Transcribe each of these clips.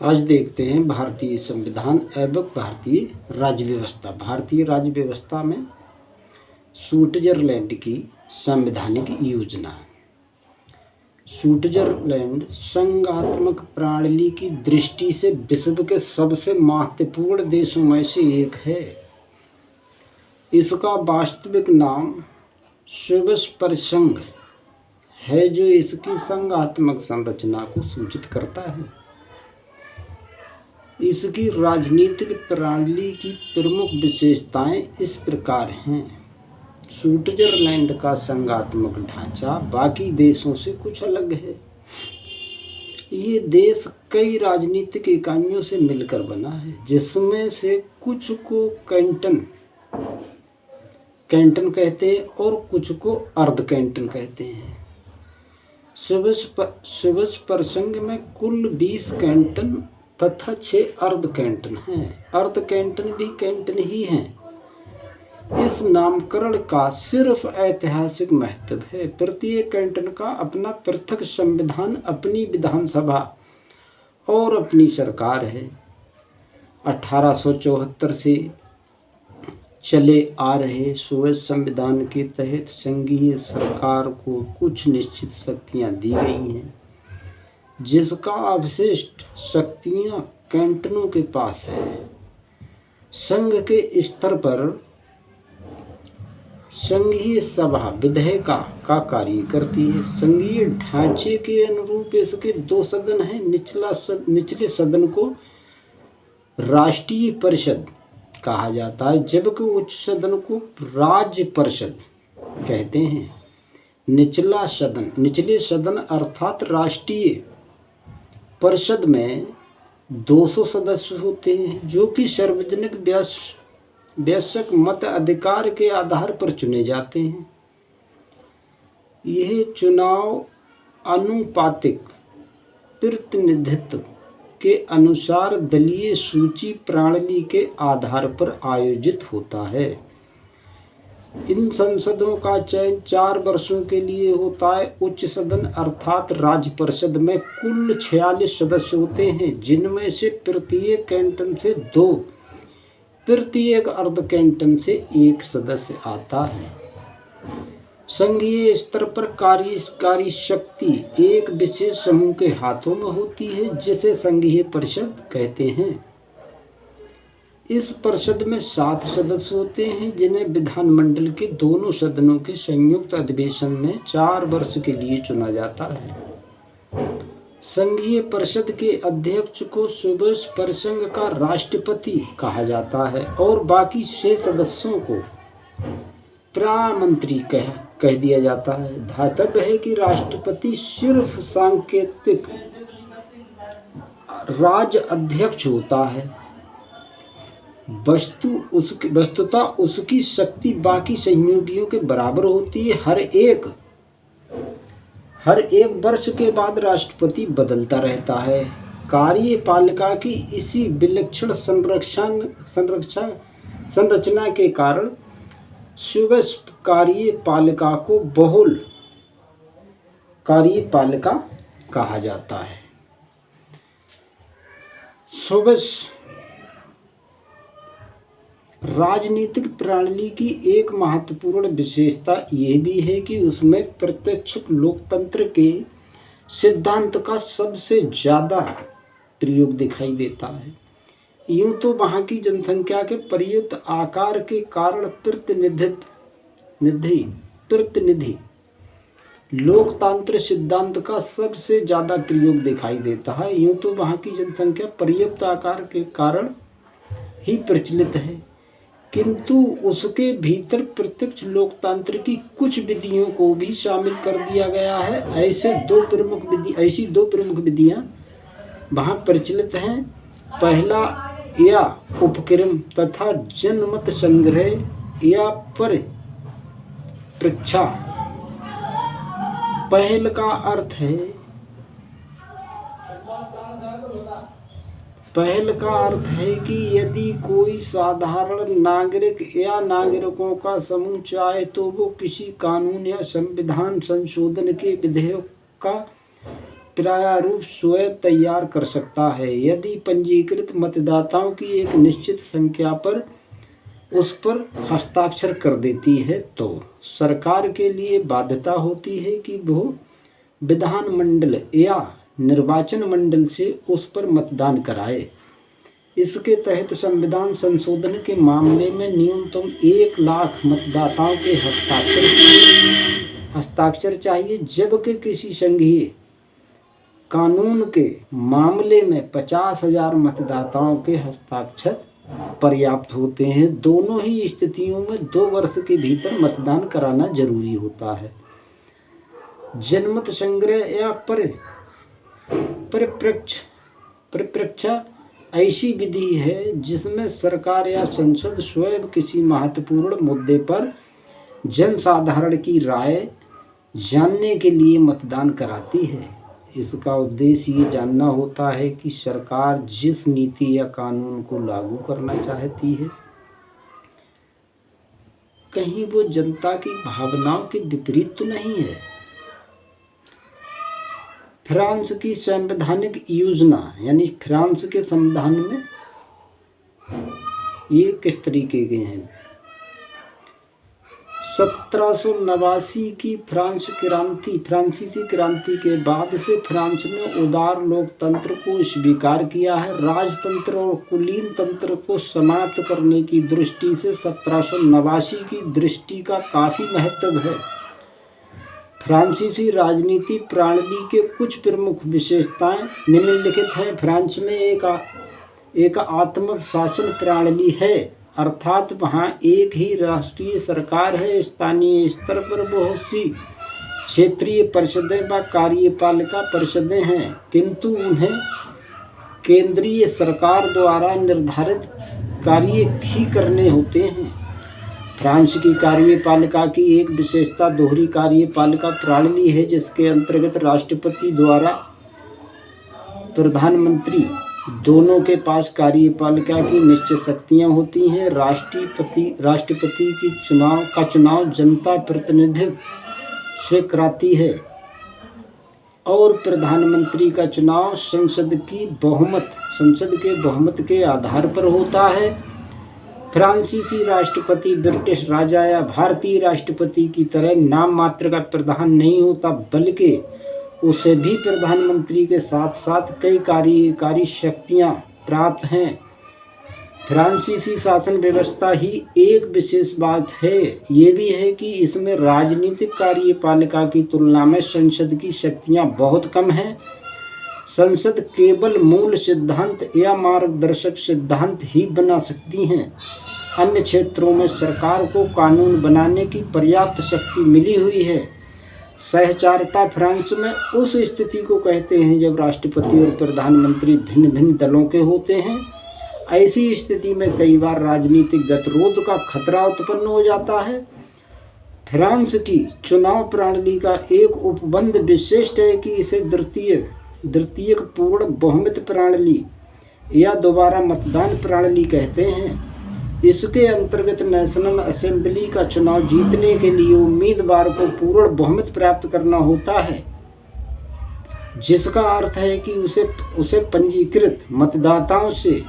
आज देखते हैं भारतीय संविधान एवं भारतीय राज्य व्यवस्था। भारतीय राज्य व्यवस्था में स्विट्जरलैंड की संवैधानिक योजना। स्विट्जरलैंड संघात्मक प्रणाली की दृष्टि से विश्व के सबसे महत्वपूर्ण देशों में से एक है। इसका वास्तविक नाम स्विस परिसंघ है, जो इसकी संघात्मक संरचना को सूचित करता है। इसकी राजनीतिक प्रणाली की प्रमुख विशेषताएं इस प्रकार हैं। स्विट्जरलैंड का संघात्मक ढांचा बाकी देशों से कुछ अलग है। ये देश कई राजनीतिक इकाइयों से मिलकर बना है, जिसमें से कुछ को कैंटन कहते हैं और कुछ को अर्ध कैंटन कहते हैं। स्विस परिसंघ में कुल 20 कैंटन तथा 6 अर्ध कैंटन हैं। अर्ध कैंटन भी कैंटन ही हैं। इस नामकरण का सिर्फ ऐतिहासिक महत्व है। प्रत्येक कैंटन का अपना पृथक संविधान, अपनी विधानसभा और अपनी सरकार है। 1874 से चले आ रहे स्विस संविधान के तहत संघीय सरकार को कुछ निश्चित शक्तियां दी गई हैं, जिसका अवशिष्ट शक्तियां कैंटनों के पास है। संघ के स्तर पर संघीय सभा विधेयिका का कार्य करती है। संघीय ढांचे के अनुरूप इसके 2 सदन हैं। निचले सदन को राष्ट्रीय परिषद कहा जाता है, जबकि उच्च सदन को राज्य परिषद कहते हैं। निचले सदन अर्थात राष्ट्रीय परिषद में 200 सदस्य होते हैं, जो कि सार्वजनिक वयस्क मत अधिकार के आधार पर चुने जाते हैं। यह चुनाव आनुपातिक प्रतिनिधित्व के अनुसार दलीय सूची प्रणाली के आधार पर आयोजित होता है। इन संसदों का चयन 4 वर्षों के लिए होता है। उच्च सदन अर्थात राज्य परिषद में कुल 46 सदस्य होते हैं, जिनमें से प्रत्येक कैंटन से 2, प्रत्येक अर्ध कैंटन से 1 सदस्य आता है। संघीय स्तर पर कार्यकारी शक्ति एक विशेष समूह के हाथों में होती है, जिसे संघीय परिषद कहते हैं। इस परिषद में 7 सदस्य होते हैं, जिन्हें विधानमंडल के दोनों सदनों के संयुक्त अधिवेशन में 4 वर्ष के लिए चुना जाता है। संघीय परिषद के अध्यक्ष को स्विस परिसंघ का राष्ट्रपति कहा जाता है और बाकी 6 सदस्यों को प्रधानमंत्री कह दिया जाता है। धातव्य है कि राष्ट्रपति सिर्फ सांकेतिक राज्य अध्यक्ष होता है। वस्तुतः उसकी शक्ति बाकी सहयोगियों के बराबर होती है। हर एक वर्ष के बाद राष्ट्रपति बदलता रहता है। कार्यपालिका की इसी विलक्षण संरचना के कारण स्विस कार्यपालिका को बहुल कार्यपालिका कहा जाता है। स्विस राजनीतिक प्रणाली की एक महत्वपूर्ण विशेषता यह भी है कि उसमें प्रत्यक्ष लोकतंत्र के सिद्धांत का सबसे ज़्यादा प्रयोग दिखाई देता है। यूँ तो वहाँ की जनसंख्या के पर्याप्त आकार के कारण प्रतिनिधि लोकतांत्रिक सिद्धांत का सबसे ज़्यादा प्रयोग दिखाई देता है। यूँ तो वहाँ की जनसंख्या पर्याप्त आकार के कारण ही प्रचलित है, किंतु उसके भीतर प्रत्यक्ष लोकतंत्र की कुछ विधियों को भी शामिल कर दिया गया है। ऐसी 2 प्रमुख विधियाँ वहाँ प्रचलित हैं। पहला या उपक्रम तथा जनमत संग्रह या परीक्षा। पहल का अर्थ है कि यदि कोई साधारण नागरिक या नागरिकों का समूह चाहे तो वो किसी कानून या संविधान संशोधन के विधेयक का प्रारूप स्वयं तैयार कर सकता है। यदि पंजीकृत मतदाताओं की एक निश्चित संख्या पर उस पर हस्ताक्षर कर देती है तो सरकार के लिए बाध्यता होती है कि वो विधान मंडल या निर्वाचन मंडल से उस पर मतदान कराए। इसके तहत संविधान संशोधन के मामले में न्यूनतम 1 लाख मतदाताओं के हस्ताक्षर चाहिए, जबकि किसी संघीय कानून के मामले में 50,000 मतदाताओं के हस्ताक्षर पर्याप्त होते हैं। दोनों ही स्थितियों में 2 वर्ष के भीतर मतदान कराना जरूरी होता है। जनमत संग्रह या परिप्रेक्ष्य ऐसी विधि है जिसमें सरकार या संसद स्वयं किसी महत्वपूर्ण मुद्दे पर जनसाधारण की राय जानने के लिए मतदान कराती है। इसका उद्देश्य ये जानना होता है कि सरकार जिस नीति या कानून को लागू करना चाहती है कहीं वो जनता की भावनाओं के विपरीत तो नहीं है। फ्रांस की संवैधानिक योजना यानी फ्रांस के संविधान में ये किस तरीके के हैं। 1789 की फ्रांसीसी क्रांति के बाद से फ्रांस ने उदार लोकतंत्र को स्वीकार किया है। राजतंत्र और कुलीन तंत्र को समाप्त करने की दृष्टि से 1789 की दृष्टि का काफ़ी महत्व है। फ्रांसीसी राजनीति प्रणाली के कुछ प्रमुख विशेषताएं निम्नलिखित हैं। फ्रांस में एक आत्मक शासन प्रणाली है, अर्थात वहाँ एक ही राष्ट्रीय सरकार है। स्थानीय स्तर पर बहुत सी क्षेत्रीय परिषदें व कार्यपालिका परिषदें हैं, किंतु उन्हें केंद्रीय सरकार द्वारा निर्धारित कार्य ही करने होते हैं। फ्रांस की कार्यपालिका की एक विशेषता दोहरी कार्यपालिका प्रणाली है, जिसके अंतर्गत राष्ट्रपति द्वारा प्रधानमंत्री दोनों के पास कार्यपालिका की निश्चित शक्तियाँ होती हैं। राष्ट्रपति की चुनाव जनता प्रतिनिधित्व से कराती है और प्रधानमंत्री का चुनाव संसद के बहुमत के आधार पर होता है। फ्रांसीसी राष्ट्रपति ब्रिटिश राजा या भारतीय राष्ट्रपति की तरह नाम मात्र का प्रधान नहीं होता, बल्कि उसे भी प्रधानमंत्री के साथ साथ कई कार्यकारी शक्तियां प्राप्त हैं। फ्रांसीसी शासन व्यवस्था ही एक विशेष बात है ये भी है कि इसमें राजनीतिक कार्यपालिका की तुलना में संसद की शक्तियां बहुत कम हैं। संसद केवल मूल सिद्धांत या मार्गदर्शक सिद्धांत ही बना सकती हैं। अन्य क्षेत्रों में सरकार को कानून बनाने की पर्याप्त शक्ति मिली हुई है। सहचारिता फ्रांस में उस स्थिति को कहते हैं जब राष्ट्रपति और प्रधानमंत्री भिन्न भिन्न दलों के होते हैं। ऐसी स्थिति में कई बार राजनीतिक गतिरोध का खतरा उत्पन्न हो जाता है। फ्रांस की चुनाव प्रणाली का एक उपबंध विशिष्ट है कि इसे द्वितीयक पूर्ण बहुमत प्रणाली या दोबारा मतदान प्रणाली कहते हैं। इसके अंतर्गत नेशनल असेंबली का चुनाव जीतने के लिए उम्मीदवार को पूर्ण बहुमत प्राप्त करना होता है, जिसका अर्थ है कि उसे पंजीकृत मतदाताओं से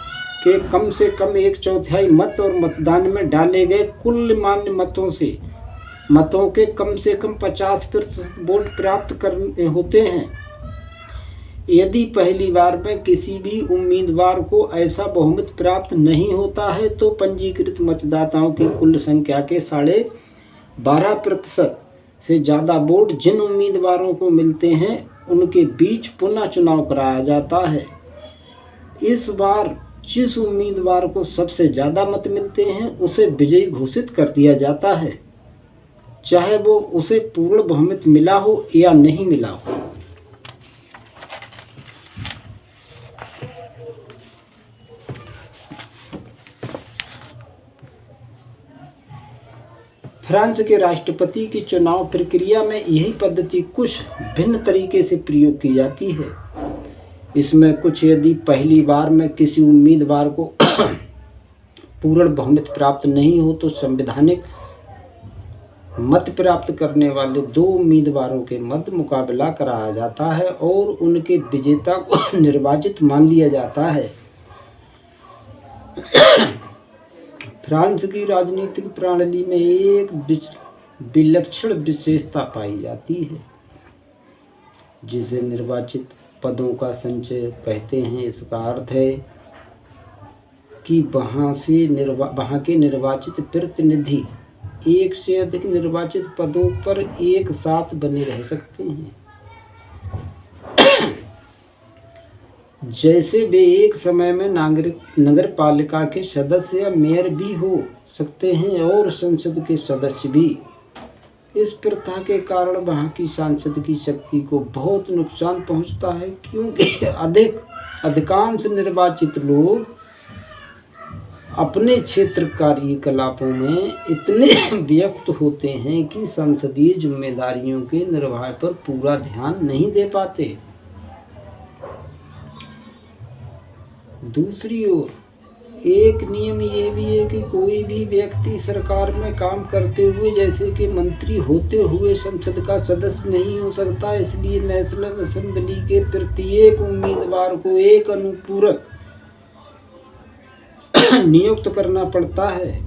कम 1/4 मत और मतदान में डाले गए कुल मान्य मतों के कम से कम 50% वोट प्राप्त करने होते हैं। यदि पहली बार में किसी भी उम्मीदवार को ऐसा बहुमत प्राप्त नहीं होता है तो पंजीकृत मतदाताओं की कुल संख्या के 12.5% से ज़्यादा वोट जिन उम्मीदवारों को मिलते हैं उनके बीच पुनः चुनाव कराया जाता है। इस बार जिस उम्मीदवार को सबसे ज़्यादा मत मिलते हैं उसे विजयी घोषित कर दिया जाता है, चाहे वो उसे पूर्ण बहुमत मिला हो या नहीं मिला हो। फ्रांस के राष्ट्रपति की चुनाव प्रक्रिया में यही पद्धति कुछ भिन्न तरीके से प्रयोग की जाती है। इसमें कुछ यदि पहली बार में किसी उम्मीदवार को पूर्ण बहुमत प्राप्त नहीं हो तो संवैधानिक मत प्राप्त करने वाले 2 उम्मीदवारों के मध्य मुकाबला कराया जाता है और उनके विजेता को निर्वाचित मान लिया जाता है। फ्रांस की राजनीतिक प्रणाली में एक विलक्षण विशेषता पाई जाती है जिसे निर्वाचित पदों का संचय कहते हैं। इसका अर्थ है कि वहाँ के निर्वाचित प्रतिनिधि एक से अधिक निर्वाचित पदों पर एक साथ बने रह सकते हैं। जैसे वे एक समय में नगर पालिका के सदस्य या मेयर भी हो सकते हैं और संसद के सदस्य भी। इस प्रथा के कारण वहाँ की सांसद की शक्ति को बहुत नुकसान पहुँचता है, क्योंकि अधिकांश निर्वाचित लोग अपने क्षेत्र कार्यकलापों में इतने व्यस्त होते हैं कि संसदीय जिम्मेदारियों के निर्वाह पर पूरा ध्यान नहीं दे पाते। दूसरी ओर एक नियम ये भी है कि कोई भी व्यक्ति सरकार में काम करते हुए जैसे कि मंत्री होते हुए संसद का सदस्य नहीं हो सकता। इसलिए नेशनल असेंबली के प्रत्येक उम्मीदवार को एक अनुपूरक नियुक्त करना पड़ता है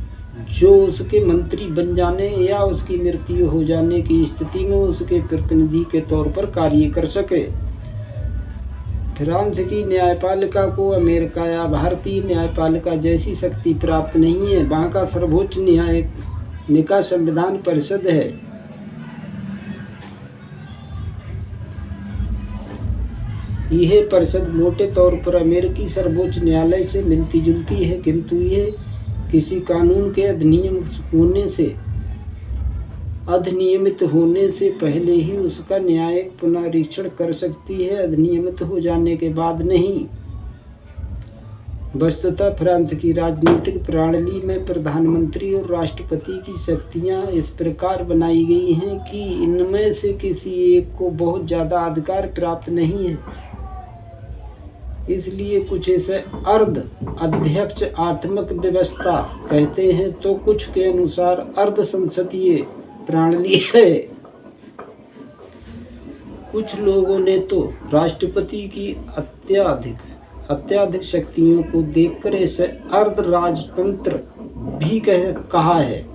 जो उसके मंत्री बन जाने या उसकी मृत्यु हो जाने की स्थिति में उसके प्रतिनिधि के तौर पर कार्य कर सके। फ्रांस की न्यायपालिका को अमेरिका या भारतीय न्यायपालिका जैसी शक्ति प्राप्त नहीं है। वहाँ का सर्वोच्च निकाय संविधान परिषद है। यह परिषद मोटे तौर पर अमेरिकी सर्वोच्च न्यायालय से मिलती जुलती है, किंतु यह किसी कानून के अधिनियमित होने से पहले ही उसका न्यायिक पुनरीक्षण कर सकती है, अधिनियमित हो जाने के बाद नहीं। वस्तुतः फ्रांस की राजनीतिक प्रणाली में प्रधानमंत्री और राष्ट्रपति की शक्तियां इस प्रकार बनाई गई हैं कि इनमें से किसी एक को बहुत ज़्यादा अधिकार प्राप्त नहीं है। इसलिए कुछ इसे अर्ध अध्यक्ष आत्मक व्यवस्था कहते हैं, तो कुछ के अनुसार अर्ध संसदीय प्रणाली है। कुछ लोगों ने तो राष्ट्रपति की अत्याधिक शक्तियों को देखकर इसे अर्ध राजतंत्र भी कहा है।